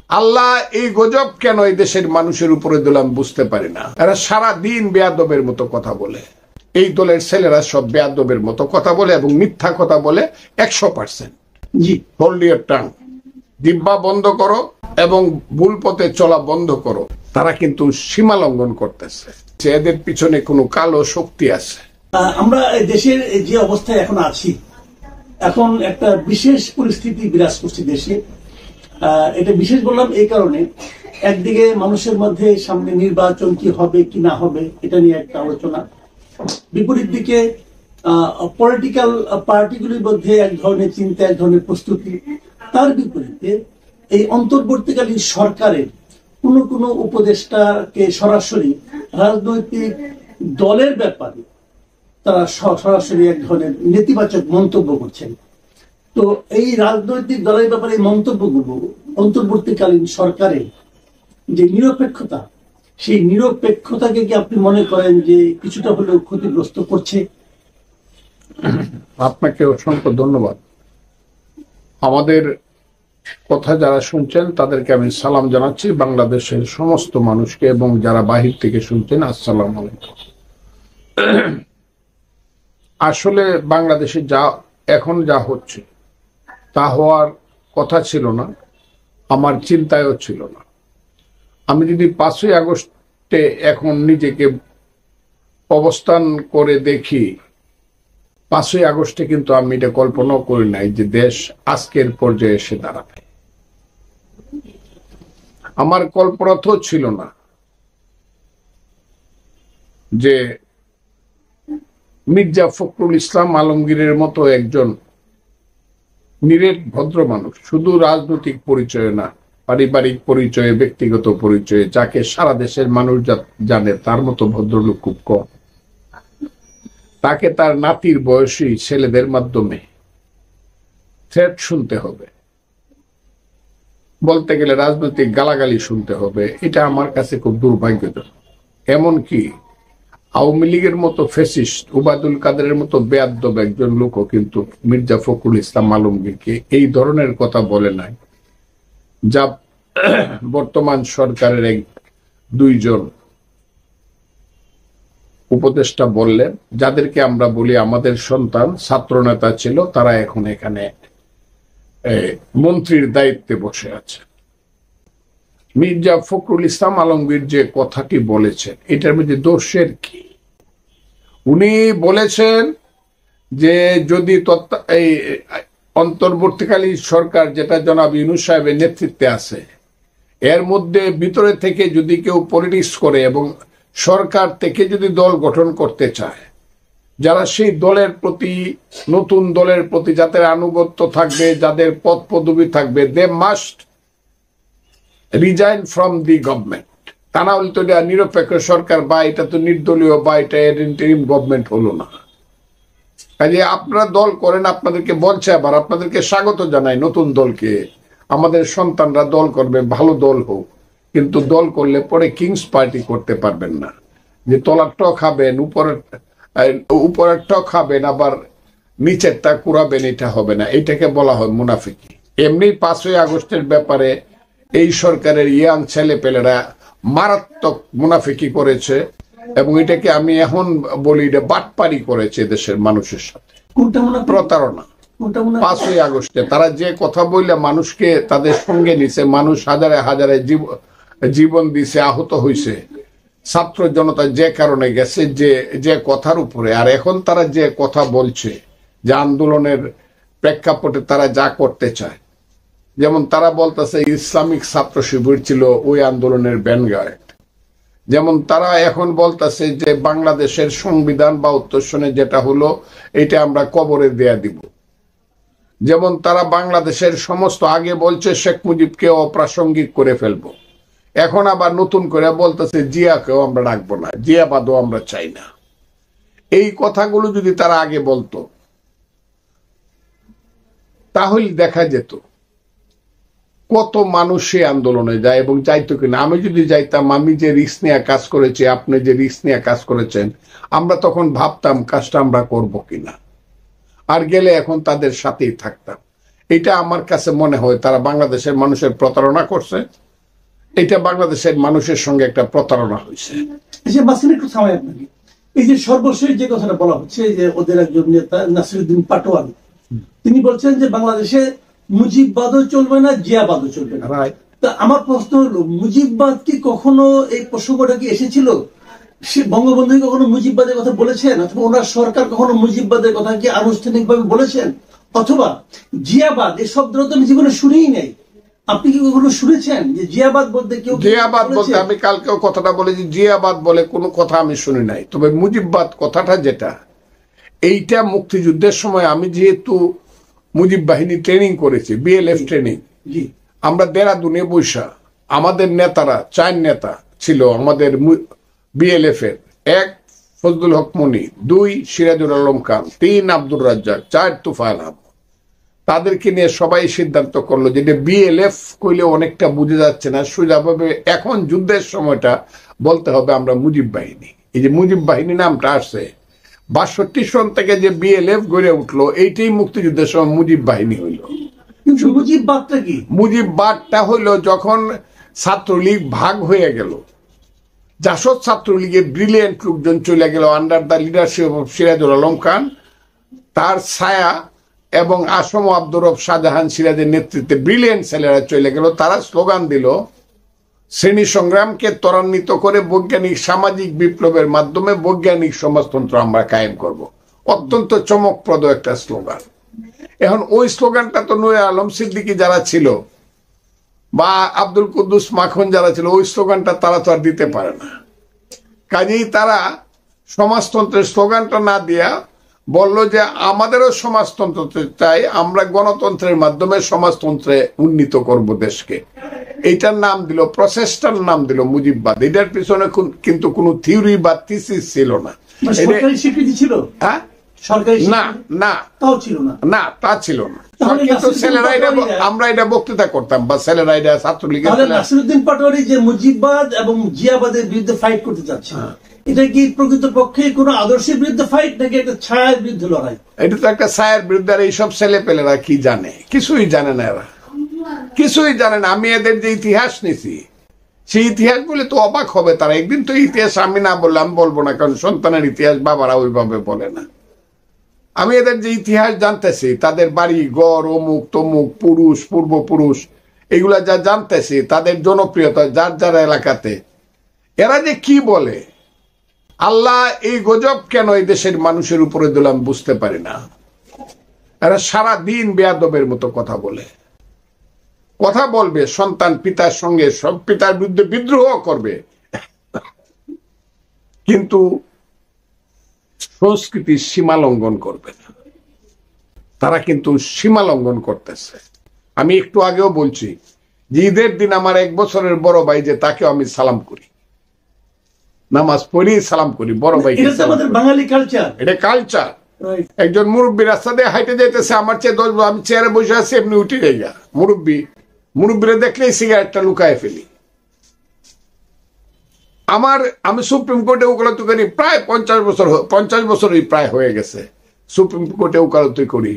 আল্লাহ এই গজব কেন এই দেশের মানুষের উপরে দিল আমি বুঝতে পারি না। এরা সারা দিন বেয়াদবের মতো কথা বলে, এই দলের ছেলেরা সব বেয়াদবের মতো কথা বলে এবং মিথ্যা কথা বলে 100%। জি, হোল্ড ইওর টাং, জিহ্বা বন্ধ করো এবং ভুল পথে চলা বন্ধ করো। তারা কিন্তু সীমা লঙ্ঘন করতেছে, এদের পিছনে কোনো কালো শক্তি আছে। আমরা দেশের যে অবস্থায় এখন আছি, এখন একটা বিশেষ পরিস্থিতি বিরাজ করছে দেশে। এটা বিশেষ বললাম এই কারণে, একদিকে মানুষের মধ্যে সামনে নির্বাচন কি হবে কি না হবে এটা নিয়ে একটা আলোচনা, বিপরীত দিকে পলিটিক্যাল পার্টিগুলির মধ্যে এক ধরনের চিন্তা, এক ধরনের প্রস্তুতি। তার বিপরীতে এই অন্তর্বর্তীকালীন সরকারের কোন উপদেষ্টাকে সরাসরি রাজনৈতিক দলের ব্যাপারে তারা সরাসরি এক ধরনের নেতিবাচক মন্তব্য করছেন। তো এই রাজনৈতিক দলের ব্যাপারে এই মন্তব্যগুলো অন্তর্বর্তীকালীন সরকারের যে নিরপেক্ষতা, সেই নিরপেক্ষতাকে কি আপনি মনে করেন যে কিছুটা হলেও ক্ষতিগ্রস্ত করছে? আপনাকে অসংখ্য ধন্যবাদ। আমাদের কথা যারা শুনছেন তাদেরকে আমি সালাম জানাচ্ছি, বাংলাদেশের সমস্ত মানুষকে, এবং যারা বাহির থেকে শুনছেন আসসালামু আলাইকুম। আসলে বাংলাদেশে এখন যা হচ্ছে তা হওয়ার কথা ছিল না, আমার চিন্তায়ও ছিল না। আমি যদি 5ই আগস্টে এখন নিজেকে অবস্থান করে দেখি, 5ই আগস্টে কিন্তু আমি এটা কল্পনাও করি নাই যে দেশ আজকের পর্যায়ে এসে দাঁড়াবে। আমার কল্পনা তো ছিল না যে মির্জা ফখরুল ইসলাম আলমগীরের মতো একজন নিরেট ভদ্র মানুষ, শুধু রাজনৈতিক পরিচয় না, পারিবারিক পরিচয়ে, ব্যক্তিগত পরিচয়ে, যাকে সারা দেশের মানুষ জানে, তার মতো ভদ্রলোক খুব কম। তাকে তার নাতির বয়সী ছেলেদের মাধ্যমে থ্রেট শুনতে হবে, বলতে গেলে রাজনৈতিক গালাগালি শুনতে হবে, এটা আমার কাছে খুব দুর্ভাগ্যজনক। এমনকি আওয়ামী লীগের মতো ফ্যাসিস্ট ওবায়দুল কাদেরের মতো বেয়াদব একজন লোকও কিন্তু মির্জা ফখরুল ইসলাম আলমগীরকে এই ধরনের কথা বলে নাই, যা বর্তমান সরকারের 2জন উপদেষ্টা বললেন, যাদেরকে আমরা বলি আমাদের সন্তান, ছাত্রনেতা ছিল, তারা এখন এখানে মন্ত্রীর দায়িত্বে বসে আছে। মির্জা ফখরুল ইসলাম আলমগীর যে কথাটি বলেছেন, এটার মধ্যে দোষের কি? উনি বলেছেন যে যদি এই অন্তর্বর্তীকালীন সরকার, যেটা জনাব ইউনূস সাহেবের নেতৃত্বে আছে, এর মধ্যে ভিতরে থেকে যদি কেউ পলিটিক্স করে এবং সরকার থেকে যদি দল গঠন করতে চায়, যারা সেই দলের প্রতি, নতুন দলের প্রতি যাদের আনুগত্য থাকবে, যাদের পদ পদবি থাকবে, they must resign from the government. তা না হলে তো এটা নিরপেক্ষ সরকার, বা এটা তো নির্দলীয়, বা এটা ইন্টারিম গভর্নমেন্ট হলো না। কাজে আপনারা দল করেন, আপনাদেরকে বলছে, আবার আপনাদেরকে স্বাগত জানাই নতুন দলকে। আমাদের সন্তানরা দল করবে, ভালো দল হোক, কিন্তু দল করলে পরে কিংস পার্টি করতে পারবেন না, যে তলারটা খাবেন, উপরেরটা খাবেন, আবার নিচেরটা কুড়াবেন, এটা হবে না। এটাকে বলা হয় মুনাফিকি। এমনি 5ই আগস্টের ব্যাপারে এই সরকারের ইয়াং ছেলেপেলেরা মারাত্মক মুনাফিকি করেছে, এবং এটাকে আমি এখন বলি এটা বাটপারি করেছে দেশের মানুষের সাথে, প্রতারণা। 5ই আগস্টে তারা যে কথা বললে মানুষকে তাদের সঙ্গে নিছে, মানুষ হাজারে হাজারে জীবন দিছে, আহত হয়েছে, ছাত্র জনতা যে কারণে গেছে, যে কথার উপরে। আর এখন তারা যে কথা বলছে, যে আন্দোলনের প্রেক্ষাপটে তারা যা করতে চায়, যেমন তারা বলতেছে ইসলামিক ছাত্র শিবির ছিল ওই আন্দোলনের ভ্যানগার্ড, যেমন তারা এখন বলতেছে যে বাংলাদেশের সংবিধান বা উত্তরসনে যেটা হলো এটা আমরা কবরে দেয়া দিব, যেমন তারা বাংলাদেশের সমস্ত, আগে বলছে শেখ মুজিবকে অপ্রাসঙ্গিক করে ফেলবো, এখন আবার নতুন করে বলতেছে জিয়াকেও আমরা রাখবো না, জিয়াবাদও আমরা চাই না। এই কথাগুলো যদি তারা আগে বলতো তাহলে দেখা যেত কত মানুষ সে আন্দোলনে যায় এবং যাইতো কিনা। আমি যদি যাইতাম, আমি যে রিস্ক নিয়ে কাজ করেছি, আপনি যে রিস্ক নিয়ে কাজ করেছেন, আমরা তখন ভাবতাম কাজটা আমরা করব কিনা, আর গেলে এখন তাদের সাথেই থাকতাম। এটা আমার কাছে মনে হয় তারা বাংলাদেশের মানুষের প্রতারণা করছে। এটা বাংলাদেশের মানুষের সঙ্গে একটা প্রতারণা হয়েছে। মাসিন একটু থামাই আপনাকে, এই যে সর্বশেষ যে কথাটা বলা হচ্ছে যে ওদের একজন নেতা নাসিরুদ্দিন পাটোয়ারি তিনি বলছেন যে বাংলাদেশে মুজিববাদও চলবে না, জিয়াবাদও চলবে না। তা আমার প্রশ্ন হলো, মুজিববাদ কি কখনো, এই প্রসঙ্গটা কি এসেছিল? সে বঙ্গবন্ধু কখনো মুজিববাদের কথা বলেছেন, অথবা ওনার সরকার কখনো মুজিববাদের কথা কি আনুষ্ঠানিকভাবে বলেছেন? অথবা জিয়াবাদ এই শব্দটা তো আমি জীবনে শুনেই নাই, আপনি কি কখনো শুনেছেন যে জিয়াবাদ বলতে? কেউ জিয়াবাদ বলতে আমি কালকেও কথাটা বলেছি, জিয়াবাদ বলে কোনো কথা আমি শুনি নাই। তবে মুজিববাদ কথাটা যেটা, এইটা মুক্তিযুদ্ধের সময় আমি যেহেতু মুজিব বাহিনী ট্রেনিং করেছি, বিএলএফ ট্রেনিং, আমরা দেরাদুনে বৈশা আমাদের নেতারা, 4 নেতা ছিল আমাদের বিএলএফ এর, 1 ফজলুল হক মনি, 2 সিরাজুল আলম খান, 3 আব্দুর রাজ্জাক, 4 তুফাইল আহমদ। তাদেরকে নিয়ে সবাই সিদ্ধান্ত করলো যে বিএলএফ কইলে অনেকটা বুঝে যাচ্ছে না, সোজাভাবে এখন যুদ্ধের সময়টা বলতে হবে আমরা মুজিব বাহিনী। এই যে মুজিব বাহিনী নামটা আসছে 62 সন থেকে যে বিএলএফ গড়ে উঠলো, এইটাই মুক্তিযুদ্ধের সময় মুজিব বাহিনী হইল। মুজিববাদটা কি? মুজিববাদটা হইলো যখন ছাত্রলীগ ভাগ হয়ে গেল, জাসদ ছাত্রলীগের ব্রিলিয়েন্ট লোকজন চলে গেল under the leadership of Sirajul Alam Khan, তার ছায়া এবং আসম আব্দুর রব শাহজাহান সিরাজের নেতৃত্বে ব্রিলিয়েন্ট ছেলেরা চলে গেল। তারা স্লোগান দিল শ্রেণী সংগ্রামকে ত্বরান্বিত করে বৈজ্ঞানিক সামাজিক বিপ্লবের মাধ্যমে বৈজ্ঞানিক সমাজতন্ত্র আমরা কায়েম করব। অত্যন্ত চমকপ্রদ একটা স্লোগান। এখন ওই স্লোগানটা তো নূরে আলম সিদ্দিকী যারা ছিল বা আব্দুল কুদ্দুস মাখন যারা ছিল, ওই স্লোগানটা তারা তো আর দিতে পারে না। কাজেই তারা সমাজতন্ত্রের স্লোগানটা না দিয়া বলল যে আমাদেরও সমাজতন্ত্র চাই, আমরা গণতন্ত্রের মাধ্যমে সমাজতন্ত্রে উন্নীত করব দেশকে। এইটার নাম দিল, প্রসেসটার নাম দিল মুজিববাদ। এটার পিছনে কিন্তু কোনো থিওরি বা থিসিস ছিল না। সরকারি স্বীকৃতি ছিল? হ্যাঁ, সরকারি না না তাও ছিল না, না তা ছিল না। কিন্তু ছেলেরা এটা, আমরা এটা বক্তৃতা করতাম বা ছেলেরা এটা ছাত্রলীগের। নাসিরুদ্দিন পাটোয়ারি যে মুজিববাদ এবং জিয়াবাদের বিরুদ্ধে ফাইট করতে যাচ্ছে, এটা কি প্রকৃতপক্ষে কোন আদর্শের বিরুদ্ধে ফাইট নাকি একটা ছায়ার বিরুদ্ধে লড়াই? এটা তো একটা ছায়ার বিরুদ্ধে। আর এইসব ছেলে পেলেরা কি জানে? কিছুই জানে না, এরা কিছুই জানে না। আমি এদের যে ইতিহাস নিছি, সেই ইতিহাস বলে তো অবাক হবে তারা। একদিন তো ইতিহাস আমি না বললে আমি বলবো না, কারণ সন্তানের ইতিহাস বাবারা ওইভাবে বলে না। আমি এদের যে ইতিহাস জানতেছি, তাদের বাড়ি ঘর, অমুক তমুক, পুরুষ পূর্বপুরুষ, এগুলা যা জানতেছি, তাদের জনপ্রিয়তা যার যার এলাকাতে, এরা যে কি বলে, আল্লাহ এই গজব কেন এই দেশের মানুষের উপরে দিল আমি বুঝতে পারি না। এরা সারা দিন বেয়াদবের মতো কথা বলে, কথা বলবে, সন্তান পিতার সঙ্গে সব পিতার বিরুদ্ধে বিদ্রোহ করবে, কিন্তু সংস্কৃতির সীমা লঙ্ঘন করবে না। তারা কিন্তু সীমা লঙ্ঘন করতেছে। আমি একটু আগেও বলছি যে ঈদের দিন আমার 1 বছরের বড় ভাই যে, তাকে আমি সালাম করি, নামাজ পড়ি সালাম করি বড় ভাই। বাঙালি কালচার, এটা কালচার। একজন মুরব্বী রাস্তা দিয়ে হাইটে যাইতেছে, আমার চেয়ে 10 বছর, আমি চেয়ারে বসে আছি, এমনি উঠে যাই, মুরব্বীরা দেখলেই সিগারেটটা লুকায় ফেলি। আমি সুপ্রিম কোর্টে ওকালতি করি প্রায় 50 বছরই প্রায় হয়ে গেছে। সুপ্রিম কোর্টে ওকালতি করি,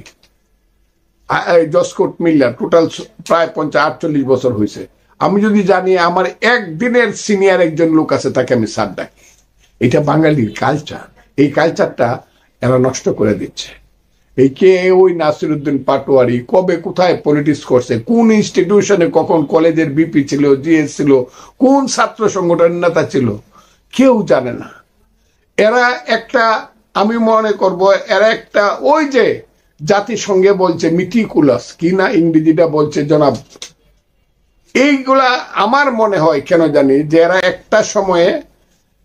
জজ কোর্ট মিল্লা, টোটাল প্রায় 48 বছর হয়েছে। আমি যদি জানি আমার একদিনের সিনিয়র একজন লোক আছে, তাকে আমি স্যার ডাকি। এটা বাঙালির কালচার। এই কালচারটা এরা নষ্ট করে দিচ্ছে। এই কে ওই নাসিরুদ্দিন পাটোয়ারি কবে কোথায় পলিটিক্স করছে, কোন ইনস্টিটিউশনে কখন কলেজের বিপি ছিল, জিএস ছিল, কোন ছাত্র সংগঠনের নেতা ছিল, কেউ জানে না। এরা একটা, আমি মনে করব এরা একটা, ওই যে জাতিসংঘে বলছে মিটিকুলাস কি না ইংরেজিটা বলছে জনাব, এইগুলা আমার মনে হয় কেন জানি যে এরা একটা সময়ে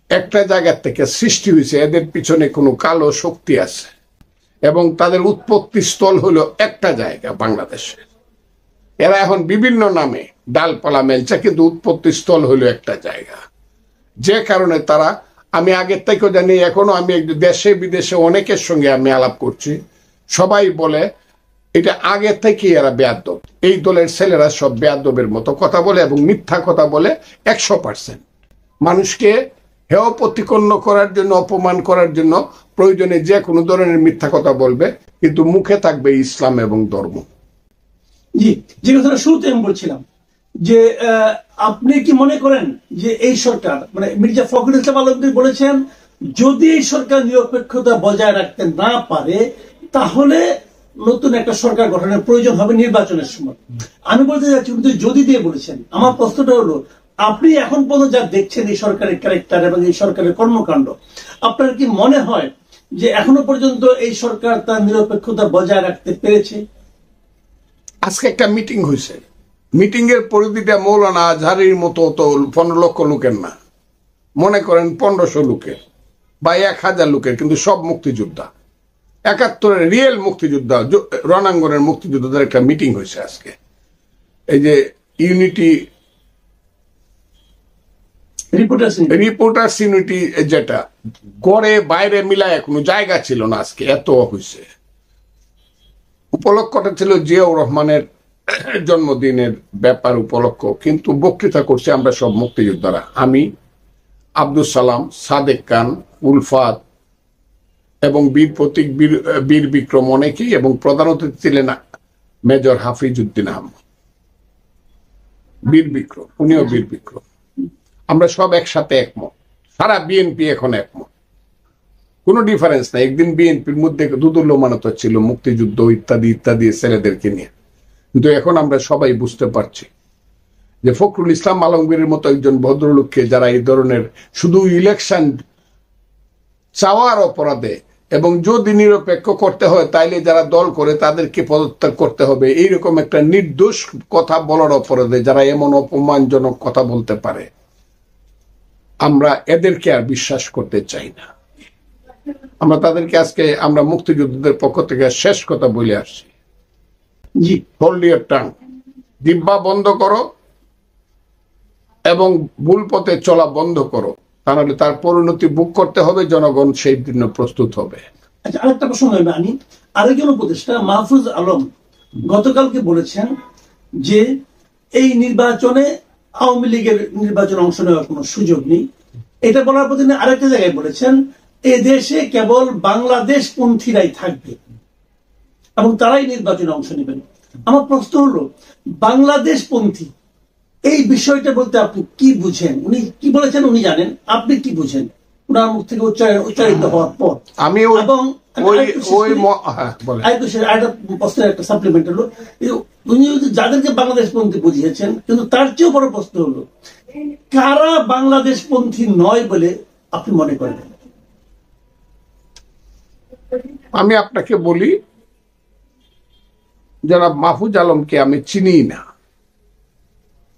একটা জায়গা থেকে সৃষ্টি হয়েছে, এদের পিছনে কোনো কালো শক্তি আছে এবং তাদের উৎপত্তি স্থল হলো একটা জায়গা বাংলাদেশে। এরা এখন বিভিন্ন নামে ডালপালা মেলছে, কিন্তু উৎপত্তি স্থল হলো একটা জায়গা। যে কারণে তারা, আমি আগের থেকেও জানি, এখনো আমি দেশে বিদেশে অনেকের সঙ্গে আমি আলাপ করছি, সবাই বলে এটা আগে থেকেই এরা বেয়াদব। এই দলের ছেলেরা সব বেয়াদবের মতো কথা বলে এবং মিথ্যা কথা বলে 100%। মানুষকে হেয় প্রতিপন্ন করার জন্য, অপমান করার জন্য প্রয়োজনে যে কোনো ধরনের মিথ্যা কথা বলবে, কিন্তু মুখে থাকবে ইসলাম এবং ধর্ম। জি, যে কথাটা শুরুতে আমি বলছিলাম যে আপনি কি মনে করেন যে এই সরকার, মানে মির্জা ফখরুল ইসলাম আলমগীর বলেছেন যদি এই সরকার নিরপেক্ষতা বজায় রাখতে না পারে তাহলে নতুন একটা সরকার গঠনের প্রয়োজন হবে নির্বাচনের সময়। আমি বলতে চাচ্ছি কিন্তু যদি দিয়ে বলেছেন, আমার প্রশ্নটা হলো আপনি এখন পর্যন্ত যা দেখছেন এই সরকারের ক্যারেক্টার এবং এই সরকারের কর্মকাণ্ড, আপনার কি মনে হয় যে এখনো পর্যন্ত এই সরকার তার নিরপেক্ষতা বজায় রাখতে পেরেছে? আজকে একটা মিটিং হয়েছে, মিটিং এর পরিধিটা মৌলানা আজহারির মতো তো 15 লক্ষ লোকের না, মনে করেন 1500 লোকের বা 1000 লোকের, কিন্তু সব মুক্তিযোদ্ধা, 71-এর রিয়েল মুক্তিযোদ্ধা, রণাঙ্গনের মুক্তিযোদ্ধাদের একটা মিটিং হয়েছে আজকে। এই যে ইউনিটি রিপোর্টার্স ইউনিটি, যেটা গড়ে বাইরে মিলায় কোনো জায়গা ছিল না, আজকে এত হয়েছে। উপলক্ষটা ছিল জিয়াউর রহমানের জন্মদিনের ব্যাপার উপলক্ষ, কিন্তু বক্তৃতা করছে আমরা সব মুক্তিযোদ্ধারা, আমি, আব্দুল সালাম, সাদেক খান, উলফাত এবং বীর প্রতীক, বীর বিক্রম অনেকেই, এবং প্রধান অতিথি ছিলেন মেজর হাফিজ উদ্দিন আহমদ, বীর বিক্রম, উনিও বীর বিক্রম। আমরা সব একসাথে একমত, সারা বিএনপি এখন একমত, কোনো ডিফারেন্স নাই। একদিন বিএনপির মধ্যে দুদুল্যমানত ছিল মুক্তিযুদ্ধ ইত্যাদি ইত্যাদি ছেলেদেরকে নিয়ে, কিন্তু এখন আমরা সবাই বুঝতে পারছি যে ফখরুল ইসলাম আলমগীরের মতো একজন ভদ্রলোককে যারা এই ধরনের শুধু ইলেকশন চাওয়ার অপরাধে, এবং যদি নিরপেক্ষ করতে হয় তাইলে যারা দল করে তাদেরকে পদত্যাগ করতে হবে, এইরকম একটা নির্দোষ কথা বলার অপরাধে যারা এমন অপমানজনক কথা বলতে পারে, আমরা এদেরকে আর বিশ্বাস করতে চাই না। আমরা তাদেরকে আজকে আমরা মুক্তিযোদ্ধাদের পক্ষ থেকে শেষ কথা বলে আসছি, জি, হোল্ড ইওর টাং, জিহ্বা বন্ধ করো এবং ভুল পথে চলা বন্ধ করো, তাহলে তার পরিণতি ভোগ করতে হবে, জনগণ সেই জন্য প্রস্তুত হবে। আচ্ছা, আরেকটা প্রশ্ন আমি, আরেকজন উপদেষ্টা মাহফুজ আলম গতকালকে বলেছেন যে এই নির্বাচনে আওয়ামী লীগের নির্বাচনে অংশ নেওয়ার কোনো সুযোগ নেই। এটা বলার পর তিনি আরেকটা জায়গায় বলেছেন এ দেশে কেবল বাংলাদেশ পন্থীরাই থাকবে এবং তারাই নির্বাচনে অংশ নেবেন। আমার প্রশ্ন হলো বাংলাদেশ পন্থী এই বিষয়টা বলতে আপনি কি বুঝেন? উনি কি বলেছেন উনি জানেন, আপনি কি বুঝেন ওনার মুখ থেকে উচ্চারিত হওয়ার পর? আমি এবং একটা সাপ্লিমেন্ট হলো উনি যাদেরকে বাংলাদেশ পন্থী বুঝিয়েছেন, কিন্তু তার চেয়েও বড় প্রশ্ন হলো কারা বাংলাদেশ পন্থী নয় বলে আপনি মনে করেন? আমি আপনাকে বলি, যারা মাহফুজ আলমকে আমি চিনি না,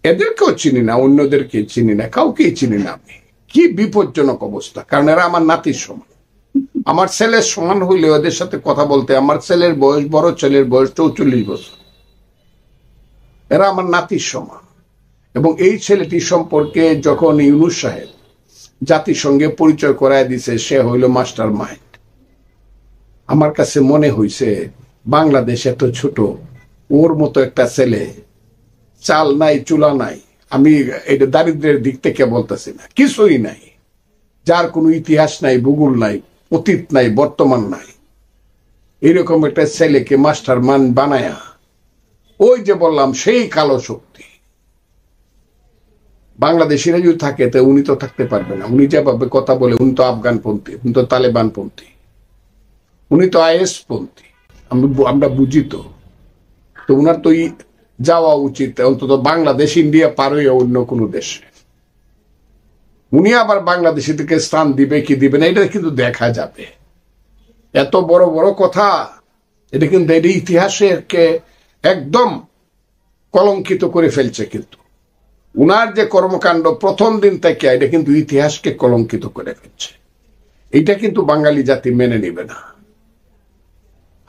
এদেরকেও চিনি না, অন্যদেরকে চিনি না, কাউকেই চিনি না আমি। কি বিপজ্জনক অবস্থা, কারণ এরা আমার নাতির সমান, আমার ছেলের সমান হইলে ওদের সাথে কথা বলতে, আমার ছেলের বয়স, বড় ছেলের বয়স 44 বছর, এরা আমার নাতির সমান। এবং এই ছেলেটি সম্পর্কে যখন ইউনূস সাহেব জাতিসংঘে পরিচয় করায় দিছে, সে হইল মাস্টার মাইন্ড। আমার কাছে মনে হইছে বাংলাদেশ এত ছোট, ওর মতো একটা ছেলে, চাল নাই চুলা নাই, আমি এটা দারিদ্রের দিক থেকে বলতেছি না, কিছুই নাই, যার কোনো ইতিহাস নাই, ভূগোল নাই, অতীত নাই, বর্তমান নাই, এরকম একটা ছেলেকে মাস্টার মান বানায়া, ওই যে বললাম সেই কালো শক্তি বাংলাদেশিরা যদি থাকে তো উনি তো থাকতে পারবে না। উনি যেভাবে কথা বলে, উনি তো আফগানপন্থী, উনি তো তালেবানপন্থী, উনি তো আইএস পন্থী, আমরা বুঝি তো। তো উনার তো যাওয়া উচিত অন্তত বাংলাদেশ, ইন্ডিয়া পার হয়ে অন্য কোনো দেশে। উনি আবার বাংলাদেশি থেকে স্থান দিবে কি দিবে না এটা কিন্তু দেখা যাবে। এত বড় বড় কথা, এটা কিন্তু এটা ইতিহাসকে একদম কলঙ্কিত করে ফেলছে। কিন্তু উনার যে কর্মকাণ্ড প্রথম দিন থেকে, এটা কিন্তু ইতিহাসকে কলঙ্কিত করে ফেলছে। এটা কিন্তু বাঙালি জাতি মেনে নিবে না।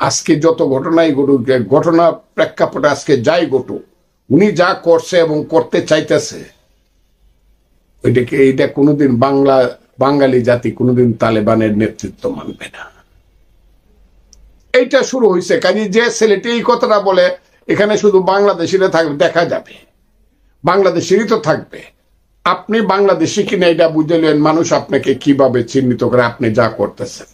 আজকে যত ঘটনাই ঘটুক, ঘটনা প্রেক্ষাপটে আজকে যাই ঘটুক, উনি যা করছে এবং করতে চাইতেছে, ওইটাকে এইটা কোনোদিন বাঙালি জাতি কোনোদিন তালেবানের নেতৃত্ব মানবে না। এইটা শুরু হয়েছে। কাজে যে ছেলেটি এই কথাটা বলে, এখানে শুধু বাংলাদেশিরা থাকবে, দেখা যাবে বাংলাদেশেরই তো থাকবে। আপনি বাংলাদেশি কিনা এটা বুঝলেন, মানুষ আপনাকে কিভাবে চিহ্নিত করে আপনি যা করতেছেন।